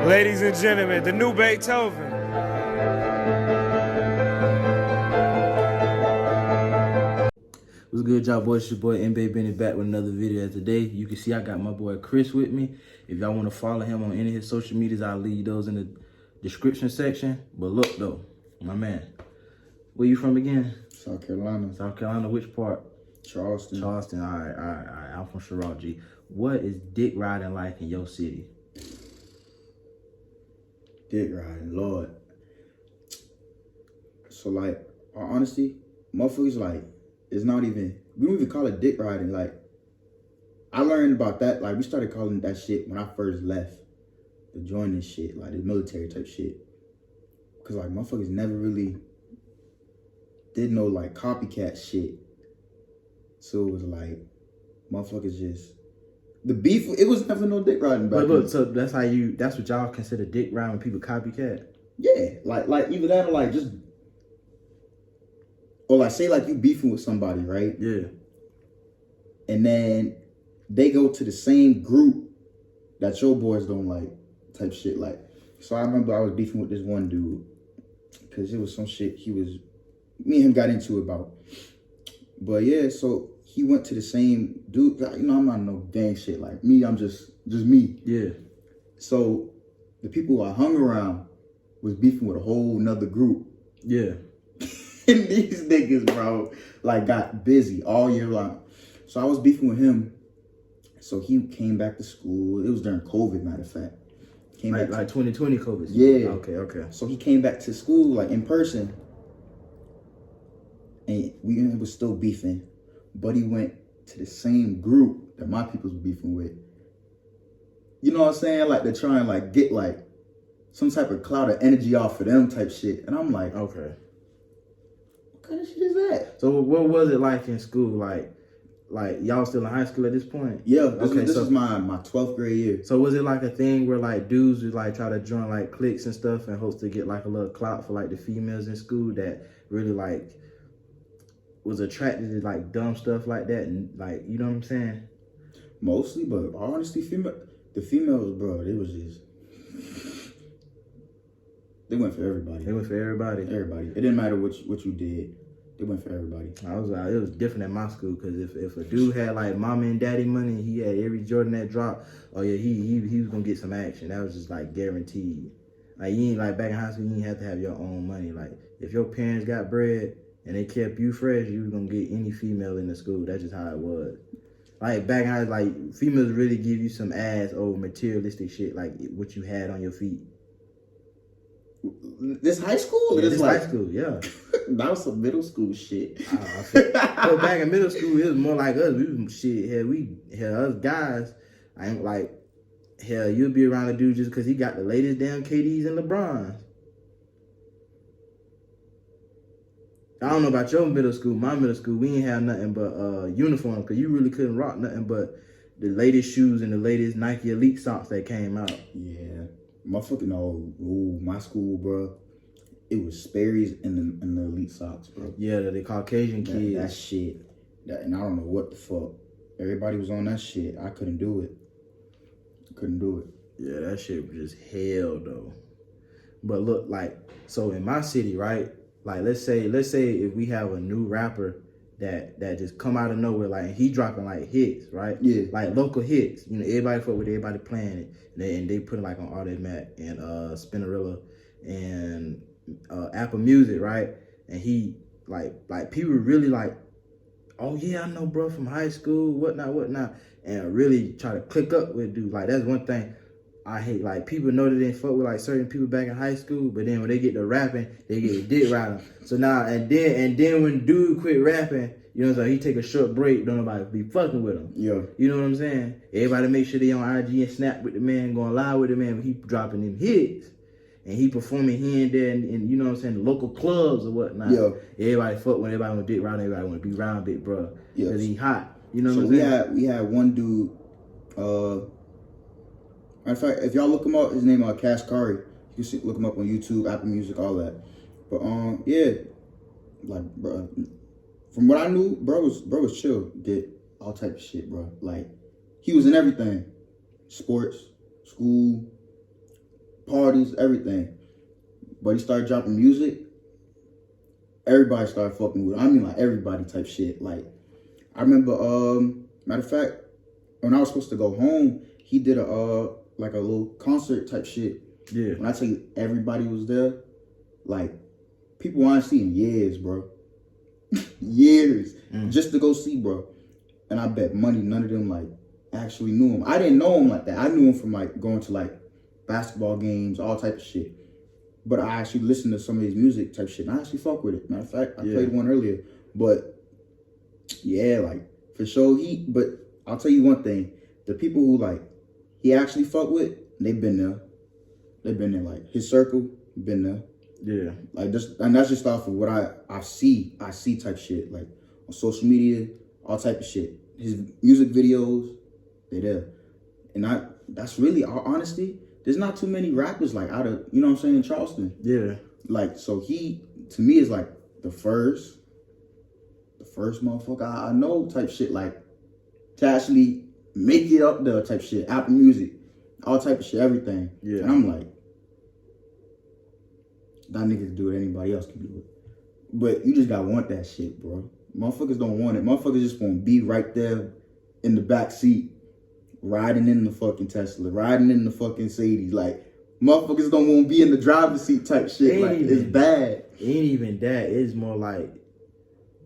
Ladies and gentlemen, the new Beethoven. What's good, y'all boys? It's your boy NBA Benny back with another video. Today, you can see I got my boy Chris with me. If y'all want to follow him on any of his social medias, I'll leave those in the description section. But look though, my man, where you from again? South Carolina. South Carolina, which part? Charleston. Charleston, all right. I'm from Sherrod, G. What is dick riding like in your city? Dick riding, Lord. So like, our honesty, motherfuckers like, it's not even, we don't even call it dick riding. Like, I learned about that, like we started calling that shit when I first left to join this shit, like the military type shit. Cause like motherfuckers never really did no like copycat shit. So it was like, motherfuckers just, the beef, it was never no dick riding back But look, then. so that's what y'all consider dick riding when people copycat? Yeah, like either that or like just, or like say like you beefing with somebody, right? Yeah. And then they go to the same group that your boys don't like, type shit. Like, so I remember I was beefing with this one dude because it was some shit me and him got into about. But yeah, so he went to the same dude. You know, I'm not no gang shit. Like me, I'm just me. Yeah. So the people I hung around was beefing with a whole nother group. Yeah. And these niggas, bro, like got busy all year long. So I was beefing with him. So he came back to school. It was during COVID, matter of fact. Came Like, back like 2020 COVID. Yeah. Okay. So he came back to school, like in person. And we was still beefing. But he went to the same group that my people's beefing with. You know what I'm saying? Like, to try and like get like some type of cloud of energy off of them type shit. And I'm like, Okay. what kind of shit is that? So what was it like in school? Like y'all still in high school at this point? Yeah, this so is my 12th grade year. So was it like a thing where like dudes would like try to join like cliques and stuff and hopes to get like a little clout for like the females in school that really like was attracted to like dumb stuff like that, and like, you know what I'm saying? Mostly, but honestly, the females, bro, they was just, they went for everybody. They went for everybody. Everybody. It didn't matter what you did. They went for everybody. It was different at my school because if a dude had like mama and daddy money, he had every Jordan that dropped. Oh yeah, he was gonna get some action. That was just like guaranteed. Like you ain't like back in high school, you didn't have to have your own money. Like if your parents got bread and they kept you fresh, you was gonna get any female in the school. That's just how it was. Like back in high school, like females really give you some ass over materialistic shit, like what you had on your feet. This high school? Yeah, this high school, yeah. That was some middle school shit. So back in middle school, it was more like us. We was shit. Hell, us guys, I ain't like, hell, you'll be around a dude just because he got the latest damn KDs and LeBrons. I don't know about your middle school. My middle school, we ain't have nothing but uniform because you really couldn't rock nothing but the latest shoes and the latest Nike Elite socks that came out. Yeah. Motherfucking my school, bro. It was Sperry's and the Elite socks, bro. Yeah, the Caucasian kids. That shit. And I don't know what the fuck. Everybody was on that shit. I couldn't do it. Yeah, that shit was just hell though. But look, like, so in my city, right? Like, let's say if we have a new rapper that just come out of nowhere, like he dropping like hits, right? Yeah. Like local hits. You know, everybody fuck with everybody playing it. And they put it like on Automatic and Spinnerilla and Apple Music, right? And he like people really like, oh yeah, I know bro from high school, whatnot, and really try to click up with dude. Like that's one thing I hate. Like people know that they fuck with like certain people back in high school, but then when they get to rapping, they get dick riding. So now and then when dude quit rapping, you know what I'm saying, he take a short break, don't nobody be fucking with him. Yeah. You know what I'm saying? Everybody make sure they on IG and snap with the man, going live with the man when he dropping them hits. And he performing here and there and you know what I'm saying, the local clubs or whatnot. Yeah. Everybody fuck when everybody want to dick round, everybody want to be round big bro. Yeah. Cause he hot. You know what So I'm saying? we had one dude, in fact, if y'all look him up, his name is Cash Kari. You can look him up on YouTube, Apple Music, all that. But yeah, like bro, from what I knew, bro was chill. Did all type of shit, bro. Like he was in everything, sports, school, parties, everything. But he started dropping music. Everybody started fucking with him. I mean, like, everybody type shit. Like, I remember, matter of fact, when I was supposed to go home, he did like a little concert type shit. Yeah. When I tell you everybody was there, like, people I ain't seen in years, bro. Years. Just to go see, bro. And I bet money none of them, like, actually knew him. I didn't know him like that. I knew him from, like, going to, like, basketball games, all type of shit. But I actually listened to some of his music type shit, and I actually fuck with it. Matter of fact, I played one earlier. But, yeah, like, for sure, but I'll tell you one thing. The people who, like, he actually fuck with, they've been there. They've been there, like, his circle, been there. Yeah. Like, and that's just off of what I see type shit. Like, on social media, all type of shit. His music videos, they there. And that's really, all honesty, there's not too many rappers, like, out of, you know what I'm saying, in Charleston. Yeah. Like, so he, to me, is like the first motherfucker I know type shit, like, to actually make it up there type shit, Apple Music, all type of shit, everything. Yeah. And I'm like, that nigga can do it, anybody else can do it. But you just gotta want that shit, bro. Motherfuckers don't want it. Motherfuckers just wanna be right there in the back seat, riding in the fucking Tesla, riding in the fucking Mercedes. Like, motherfuckers don't want to be in the driver's seat type shit. Like, it's bad. It ain't even that. It's more like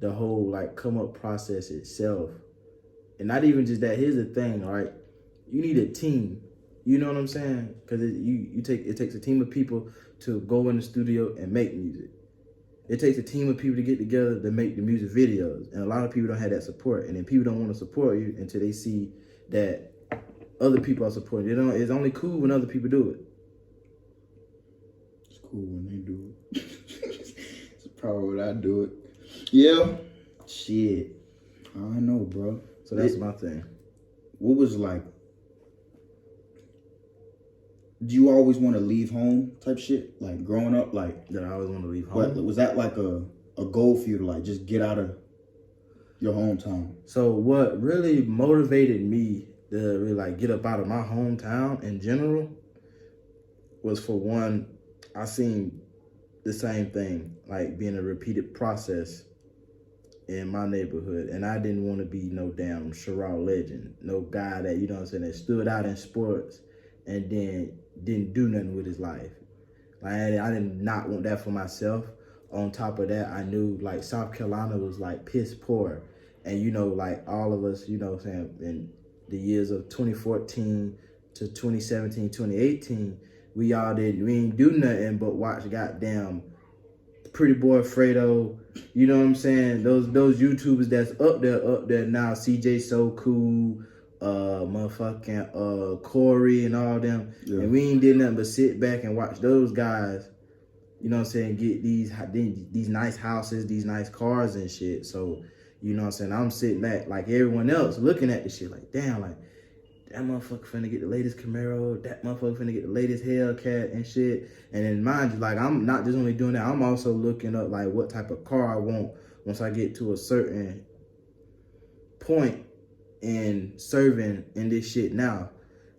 the whole, like, come up process itself. And not even just that. Here's the thing, all right? You need a team. You know what I'm saying? Because it takes a team of people to go in the studio and make music. It takes a team of people to get together to make the music videos. And a lot of people don't have that support. And then people don't want to support you until they see that other people are supporting. It's only cool when other people do it. It's cool when they do it. It's probably when I do it. Yeah. Shit. I don't know, bro. So that's my thing. What was like, do you always want to leave home type shit? Like, growing up, like, That I always want to leave home. was that like a goal for you to, like, just get out of your hometown? So what really motivated me to really, like, get up out of my hometown in general was, for one, I seen the same thing, like, being a repeated process in my neighborhood. And I didn't want to be no damn Sherrod legend, no guy that, you know what I'm saying, that stood out in sports and then didn't do nothing with his life. Like, I did not want that for myself. On top of that, I knew, like, South Carolina was, like, piss poor. And, you know, like, all of us, you know what I'm saying, in the years of 2014 to 2017, 2018, we ain't do nothing but watch goddamn Pretty Boy Fredo, you know what I'm saying? Those YouTubers that's up there now, CJ So Cool, motherfucking Corey and all them. Yeah. And we ain't did nothing but sit back and watch those guys, you know what I'm saying, get these nice houses, these nice cars and shit. So, you know what I'm saying, I'm sitting back like everyone else looking at this shit like, damn, like, that motherfucker finna get the latest Camaro, that motherfucker finna get the latest Hellcat and shit. And then mind you, like, I'm not just only doing that, I'm also looking up, like, what type of car I want once I get to a certain point in serving in this shit now.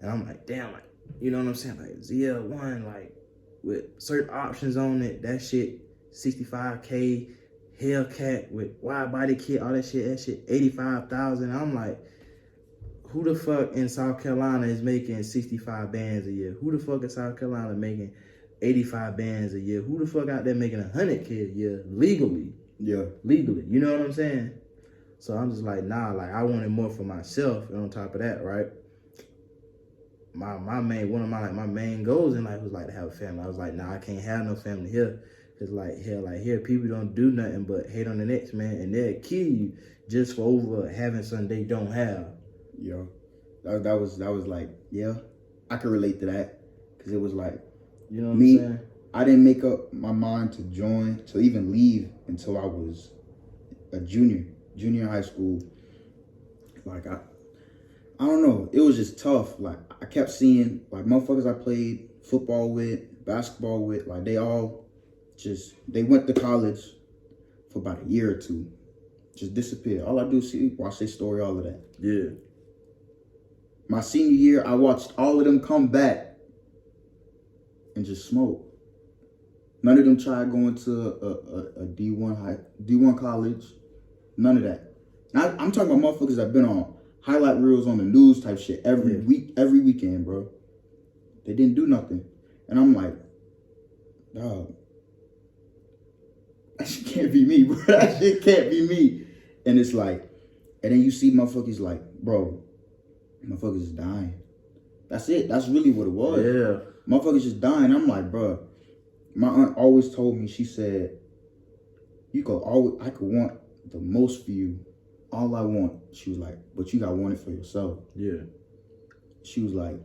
And I'm like, damn, like, you know what I'm saying? Like, ZL1, like, with certain options on it, that shit, 65K, Hellcat with wide body kit, all that shit, 85,000. I'm like, who the fuck in South Carolina is making 65 bands a year? Who the fuck in South Carolina making 85 bands a year? Who the fuck out there making 100K a year legally? Yeah. Legally. You know what I'm saying? So I'm just like, nah, like, I wanted more for myself. And on top of that, right? My main goals in life was, like, to have a family. I was like, nah, I can't have no family here. Cause here people don't do nothing but hate on the next man, and they'll kill you just for over having something they don't have. Yeah, that was like, yeah, I could relate to that, because it was like, you know what I'm saying? I didn't make up my mind to even leave until I was a junior in high school. Like, I don't know, it was just tough. Like, I kept seeing, like, motherfuckers I played football with, basketball with, like, they went to college for about a year or two, just disappeared. All I do is watch their story, all of that. Yeah. My senior year, I watched all of them come back and just smoke. None of them tried going to a D1 college. None of that. Now, I'm talking about motherfuckers that been on highlight reels on the news type shit every weekend, bro. They didn't do nothing. And I'm like, dog, that shit can't be me, bro. That shit can't be me. And it's like, and then you see motherfuckers like, bro, motherfuckers is dying. That's it. That's really what it was. Yeah. Motherfuckers just dying. I'm like, bro, my aunt always told me, she said, I could want the most for you. All I want. She was like, but you gotta want it for yourself. Yeah. She was like,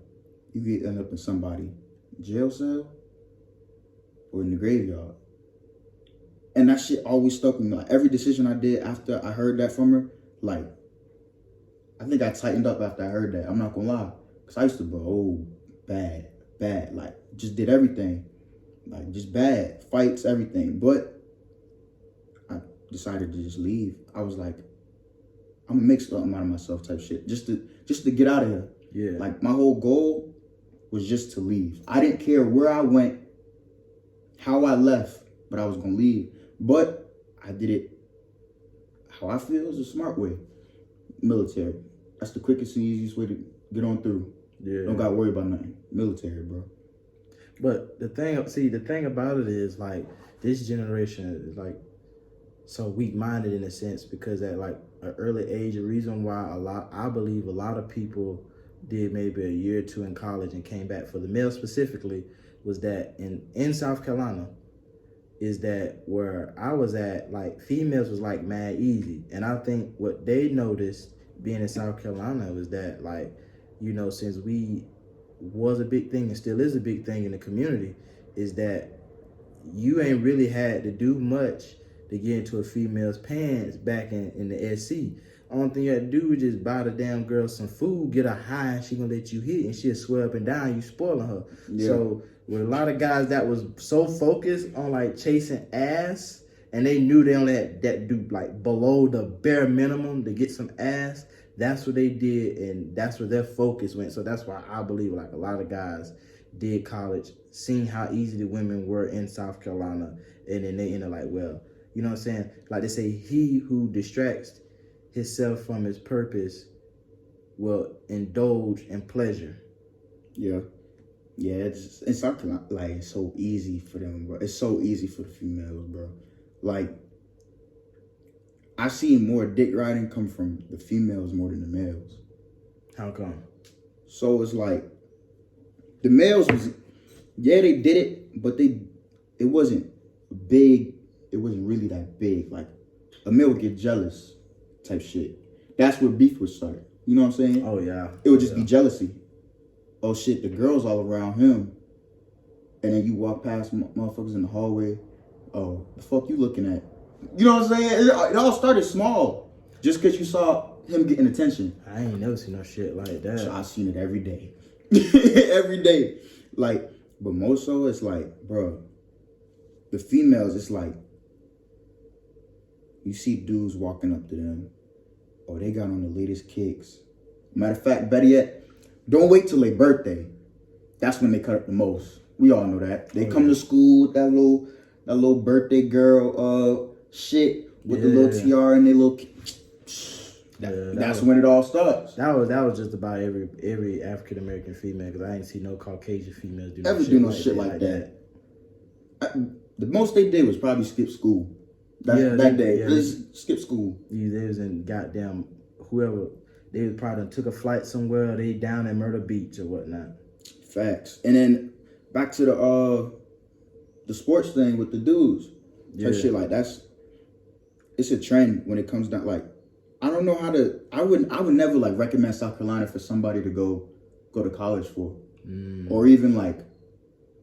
you could end up in somebody jail cell or in the graveyard. And that shit always stuck with me. Like every decision I did after I heard that from her, like, I think I tightened up after I heard that. I'm not gonna lie. Cause I used to be, bad. Like, just did everything. Like, just bad. Fights, everything. But I decided to just leave. I was like, I'm gonna make something out of myself type shit. Just to get out of here. Yeah. Like, my whole goal was just to leave. I didn't care where I went, how I left, but I was gonna leave. But I did it how I feel is a smart way. Military. That's the quickest and easiest way to get on through. Yeah. Don't gotta worry about nothing. Military, bro. But the thing about it is, like, this generation is like so weak-minded in a sense, because at like an early age, the reason why I believe a lot of people did maybe a year or two in college and came back, for the male specifically, was that in South Carolina, is that where I was at, like, females was like mad easy. And I think what they noticed being in South Carolina was that, like, you know, since we was a big thing and still is a big thing in the community, is that you ain't really had to do much to get into a female's pants back in the SC. Only thing you had to do was just buy the damn girl some food, get her high, and she gonna let you hit, and she'll swear up and down you spoiling her. Yeah. So with a lot of guys that was so focused on like chasing ass, and they knew they only had that do like below the bare minimum to get some ass, that's what they did, and that's where their focus went. So that's why I believe like a lot of guys did college, seeing how easy the women were in South Carolina, and then they ended like, well, you know what I'm saying? Like they say, he who distracts himself from his purpose will indulge in pleasure. Yeah. Yeah, it's something like it's so easy for them, bro. It's so easy for the females, bro. Like, I see more dick riding come from the females more than the males. How come? So it's like the males was, yeah, they did it, but it wasn't big. It wasn't really that big. Like, a male would get jealous type shit. That's where beef would start. You know what I'm saying? Oh, yeah. It would just be jealousy. Oh, shit, the girls all around him. And then you walk past motherfuckers in the hallway. Oh, the fuck you looking at? You know what I'm saying? It all started small. Just because you saw him getting attention. I ain't never seen no shit like that. So I seen it every day. Every day. Like, but most so it's like, bro, the females, it's like, you see dudes walking up to them. Oh, they got on the latest kicks. Matter of fact, better yet, don't wait till their birthday. That's when they cut up the most. We all know that. They come to school with that little birthday girl shit with the little tiara and their little. That's when it all starts. That was just about every African American female, because I ain't see no Caucasian females do no shit like that. The most they did was probably skip school. That day. Just skip school. Yeah, they was in goddamn whoever. They probably took a flight somewhere. They down at Myrtle Beach or whatnot. Facts. And then back to the sports thing with the dudes. Yeah. Shit like it's a trend when it comes down. Like, I don't know how to. I would never like recommend South Carolina for somebody to go to college for, or even like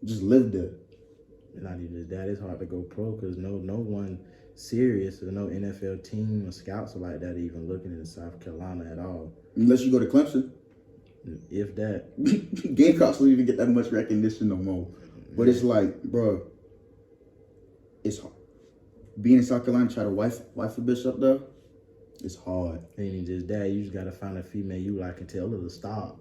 just live there. Not even that. It's hard to go pro because no one serious or no NFL team or scouts or like that even looking in South Carolina at all. Unless you go to Clemson. If that. Gamecocks don't even get that much recognition no more. But it's like, bro, it's hard. Being in South Carolina, try to wife a bitch up there, it's hard. Ain't just that. You just gotta find a female you like and tell her to stop.